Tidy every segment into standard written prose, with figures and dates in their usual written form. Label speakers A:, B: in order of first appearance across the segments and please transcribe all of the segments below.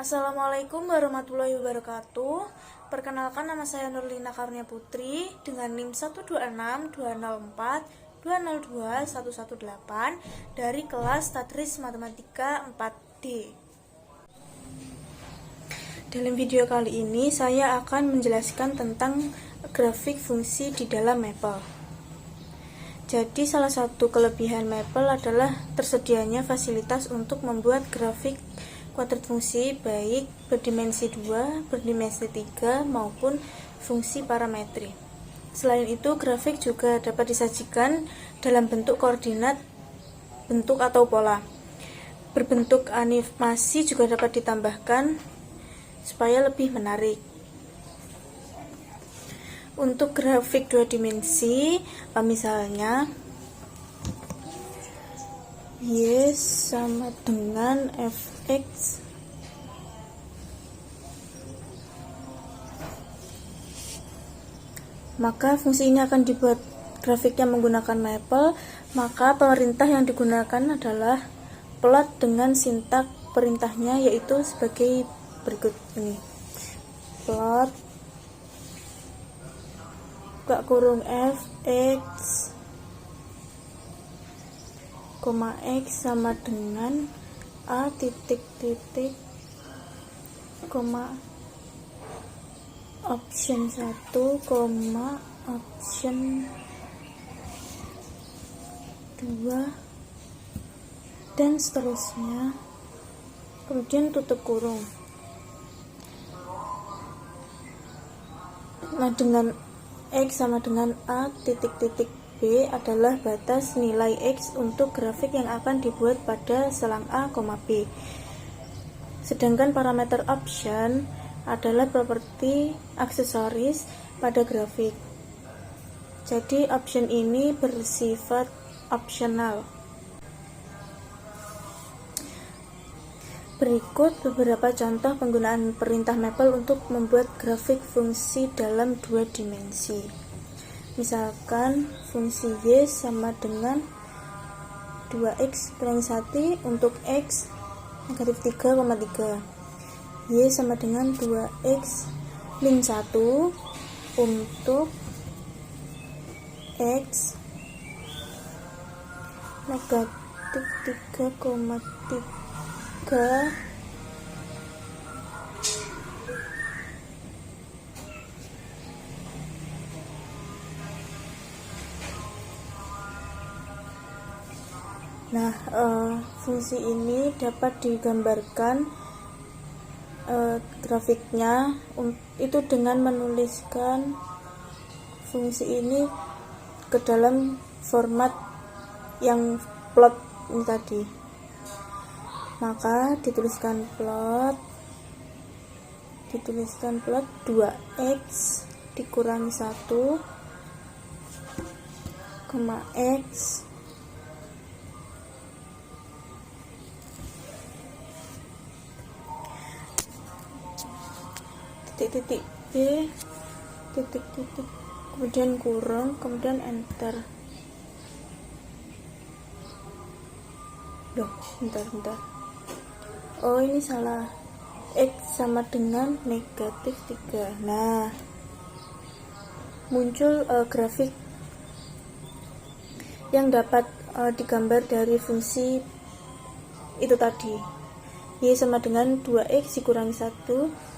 A: Assalamualaikum warahmatullahi wabarakatuh. Perkenalkan, nama saya Nurlina Karunia Putri dengan NIM 1262042021118 dari kelas Tadris Matematika 4D. Dalam video kali ini saya akan menjelaskan tentang grafik fungsi di dalam Maple. Jadi salah satu kelebihan Maple adalah tersedianya fasilitas untuk membuat grafik kuadrat fungsi baik berdimensi 2, berdimensi 3 maupun fungsi parametri. Selain itu, grafik juga dapat disajikan dalam bentuk koordinat, bentuk atau pola. Berbentuk animasi juga dapat ditambahkan supaya lebih menarik. Untuk grafik 2 dimensi, misalnya Y sama dengan Fx maka fungsi ini akan dibuat grafiknya menggunakan Maple. Maka perintah yang digunakan adalah plot dengan sintak perintahnya, yaitu sebagai berikut ini: plot buka kurung Fx X sama dengan A titik titik option 1, option 2 dan seterusnya, kemudian tutup kurung. Nah, dengan X sama dengan A titik titik B adalah batas nilai X untuk grafik yang akan dibuat pada selang A, B. Sedangkan parameter option adalah properti aksesoris pada grafik. Jadi option ini bersifat opsional. Berikut beberapa contoh penggunaan perintah Maple untuk membuat grafik fungsi dalam 2 dimensi. Misalkan fungsi Y sama dengan 2x kurangi 1 untuk X negatif 3,3, Y sama dengan 2x min 1 untuk X negatif 3,3 Nah, fungsi ini dapat digambarkan grafiknya itu dengan menuliskan fungsi ini ke dalam format yang plot ini tadi. Maka dituliskan plot 2x dikurangi 1, X titik B titik kemudian kurung, kemudian enter. Bentar. Oh, ini salah. X sama dengan negatif 3. Nah, muncul grafik yang dapat digambar dari fungsi itu tadi. Y sama dengan 2x dikurangi 1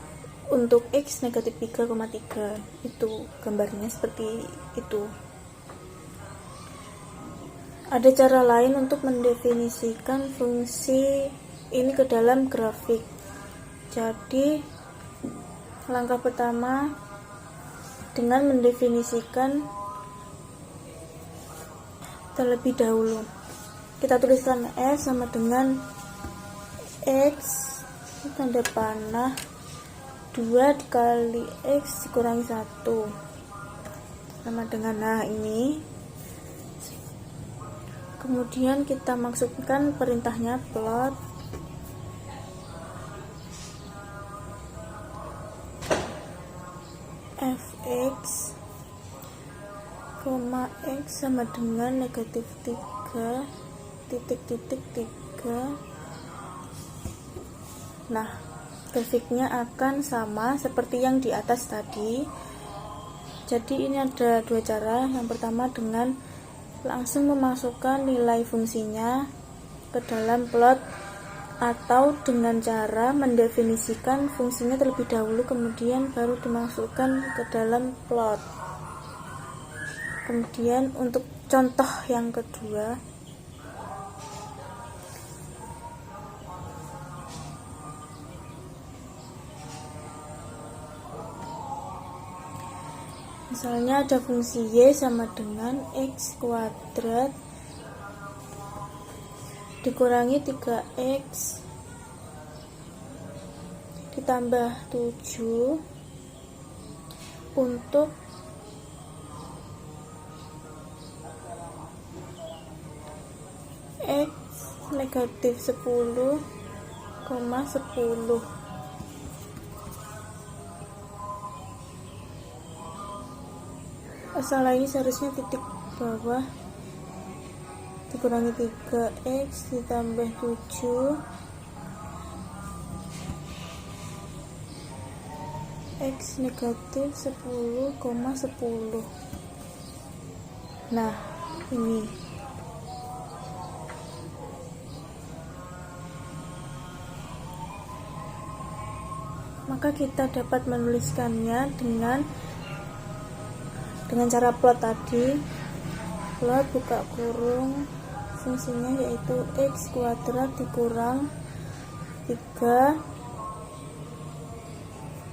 A: untuk X negatif 3,3. Itu gambarnya seperti itu. Ada cara lain untuk mendefinisikan fungsi ini ke dalam grafik. Jadi langkah pertama dengan mendefinisikan terlebih dahulu. Kita tuliskan S sama dengan X tanda panah 2 dikali X dikurangi 1 sama dengan, nah ini. Kemudian kita masukkan perintahnya plot Fx, X sama dengan negatif 3 titik 3. Nah, grafiknya akan sama seperti yang di atas tadi. Jadi ini ada dua cara. Yang pertama dengan langsung memasukkan nilai fungsinya ke dalam plot, atau dengan cara mendefinisikan fungsinya terlebih dahulu kemudian baru dimasukkan ke dalam plot. Kemudian untuk contoh yang kedua, misalnya ada fungsi y sama dengan x kuadrat dikurangi 3x ditambah 7 untuk x negatif 10,10. Salah, ini seharusnya titik bawah dikurangi 3x ditambah 7 x negatif 10,10. Nah, ini maka kita dapat menuliskannya dengan cara plot tadi. Plot buka kurung, fungsinya yaitu x kuadrat dikurang 3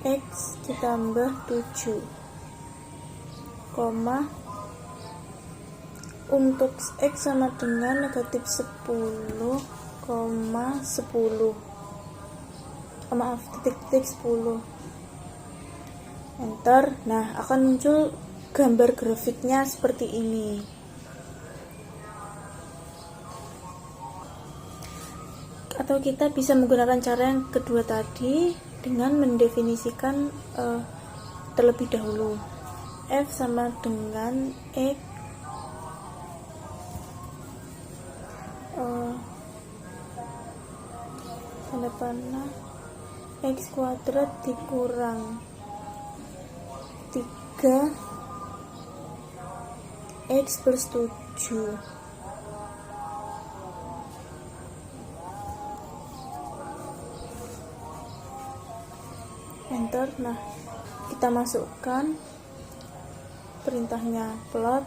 A: x ditambah 7, untuk x sama dengan negatif 10,10, maaf, titik-titik 10. Enter. Nah, akan muncul gambar grafiknya seperti ini. Atau kita bisa menggunakan cara yang kedua tadi dengan mendefinisikan terlebih dahulu. F sama dengan x tanda panah x kuadrat dikurang 3 x plus 7. Enter. Nah, kita masukkan perintahnya plot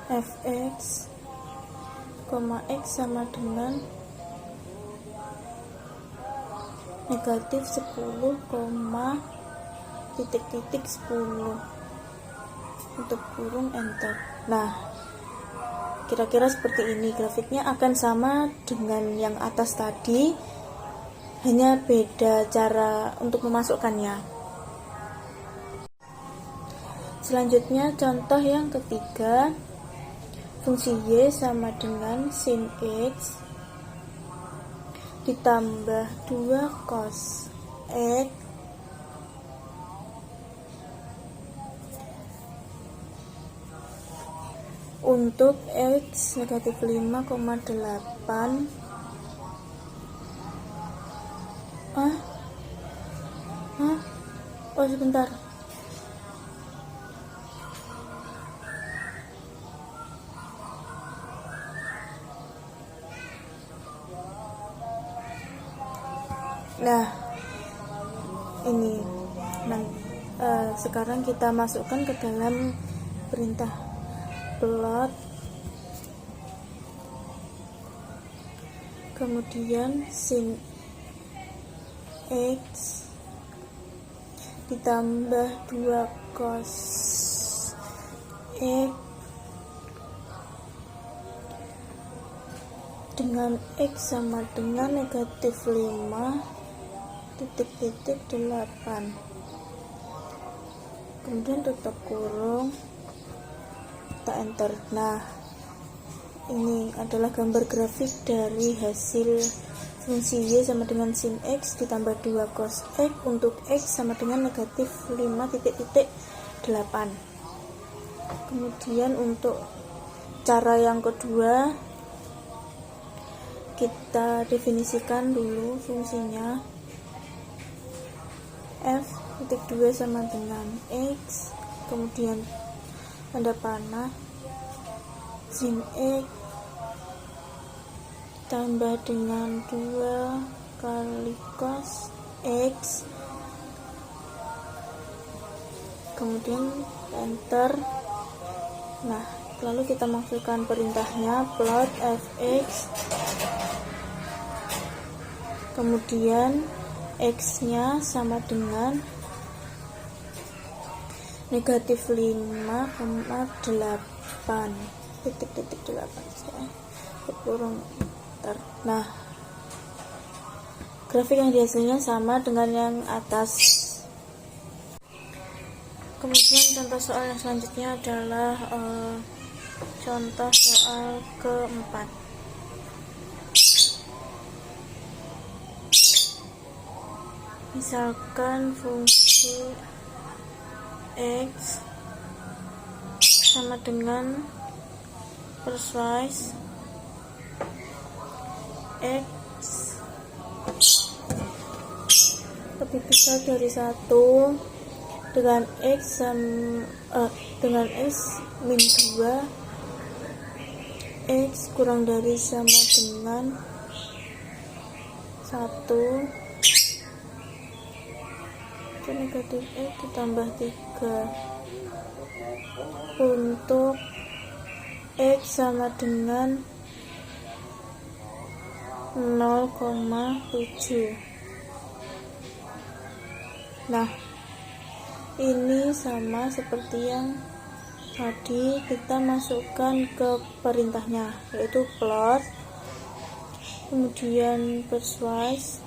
A: fx, x sama dengan negatif 10, titik-titik 10 untuk kurung. Enter. Nah, kira-kira seperti ini. Grafiknya akan sama dengan yang atas tadi, hanya beda cara untuk memasukkannya. Selanjutnya contoh yang ketiga, fungsi y sama dengan sin x ditambah 2 cos x untuk x negatif 5,8. Oh, sebentar. Nah, ini. Sekarang kita masukkan ke dalam perintah plot, kemudian sin x ditambah 2 cos x dengan x sama dengan negatif 5 titik-titik 8, kemudian tutup kurung, kita enter. Nah, ini adalah gambar grafik dari hasil fungsi y sama dengan sin x ditambah 2 cos x untuk x sama dengan negatif 5,8. Kemudian untuk cara yang kedua, kita definisikan dulu fungsinya. F titik 2 sama dengan X, kemudian tanda panah, sin X tambah dengan 2 kali cos X, kemudian enter. Nah, lalu kita masukkan perintahnya plot fx, kemudian x-nya sama dengan negatif 5,8 titik-titik 8 ya. Kurung enter. Nah, grafik yang dihasilnya sama dengan yang atas. Kemudian contoh soal yang selanjutnya adalah contoh soal keempat. Misalkan fungsi X sama dengan piecewise X lebih besar dari 1 dengan X dengan X min 2, X kurang dari sama dengan 1, itu negatif X ditambah 3. Untuk X sama dengan 0,7. Nah, ini sama seperti yang tadi, kita masukkan ke perintahnya, yaitu plot, kemudian piecewise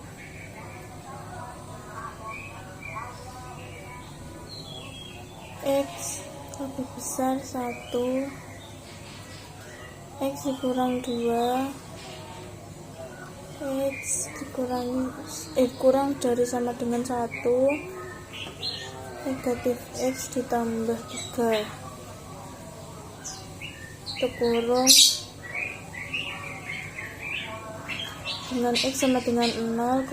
A: X lebih besar 1, X dikurang 2, X kurang dari sama dengan 1, negatif X ditambah 3, kurung dengan X sama dengan 0,7.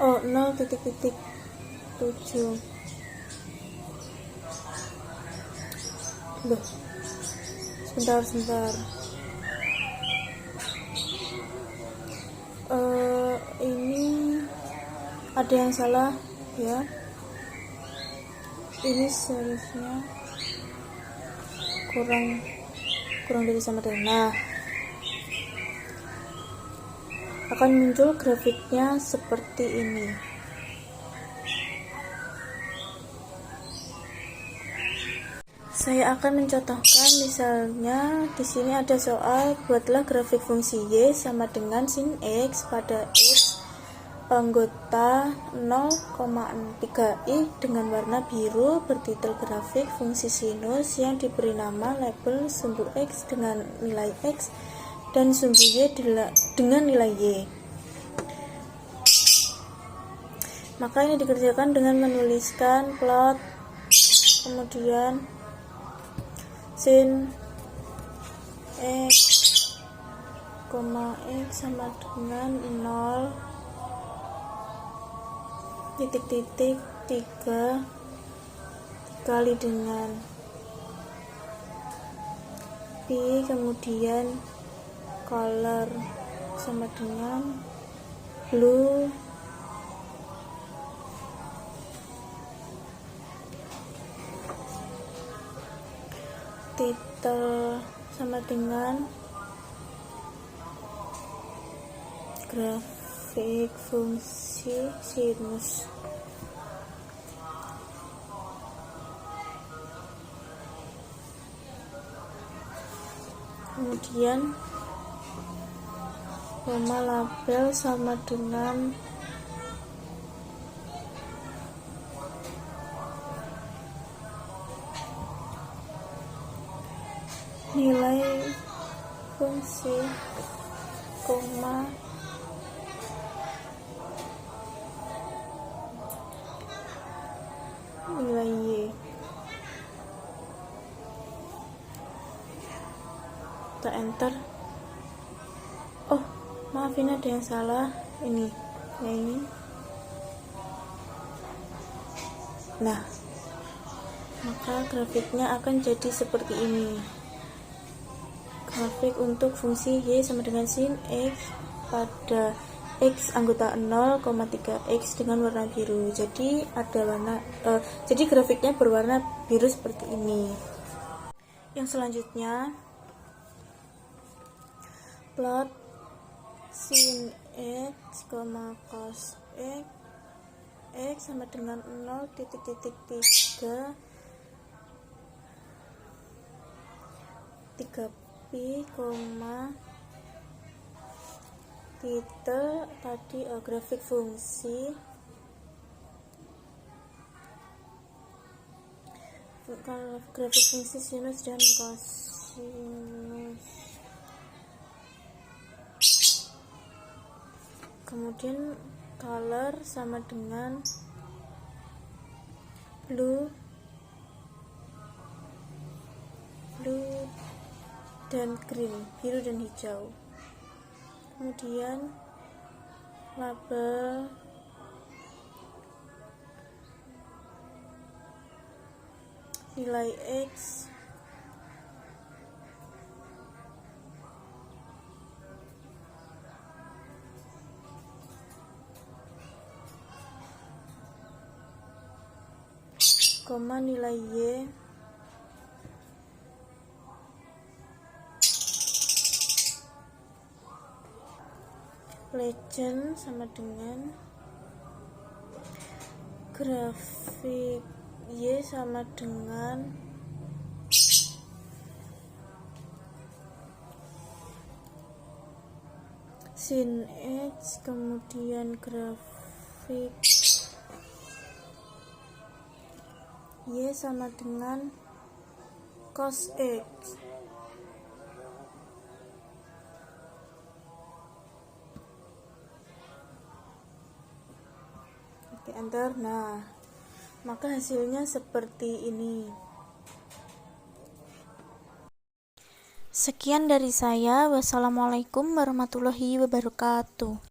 A: Oh, 0,7. Loh, sebentar. Ini ada yang salah ya. Ini seharusnya kurang dari sama dengan. Nah, akan muncul grafiknya seperti ini. Saya akan mencontohkan, misalnya di sini ada soal, buatlah grafik fungsi y sama dengan sin x pada x anggota 0,3i dengan warna biru, bertitel grafik fungsi sinus yang diberi nama label sumbu x dengan nilai x dan sumbu y dengan nilai y. Maka ini dikerjakan dengan menuliskan plot, kemudian sin x, x sama dengan 0 titik-titik 3 kali dengan pi, kemudian color sama dengan blue, titel sama dengan grafik fungsi sinus. Kemudian koma label sama dengan nilai fungsi, koma nilai y. Kita enter. Maafin ada yang salah ini. Nah, maka grafiknya akan jadi seperti ini. Grafik untuk fungsi y sama dengan sin x pada x anggota 0,3x dengan warna biru. Jadi jadi grafiknya berwarna biru seperti ini. Yang selanjutnya, plot sin x, cos x sama dengan 0,3 3pi, titel tadi grafik fungsi sinus dan kosinus. Kemudian color sama dengan blue dan green, biru dan hijau. Kemudian label nilai x koma nilai y legend sama dengan grafik y sama dengan sin x, kemudian grafik y sama dengan cos x. Oke, enter. Nah, maka hasilnya seperti ini. Sekian dari saya. Wassalamualaikum warahmatullahi wabarakatuh.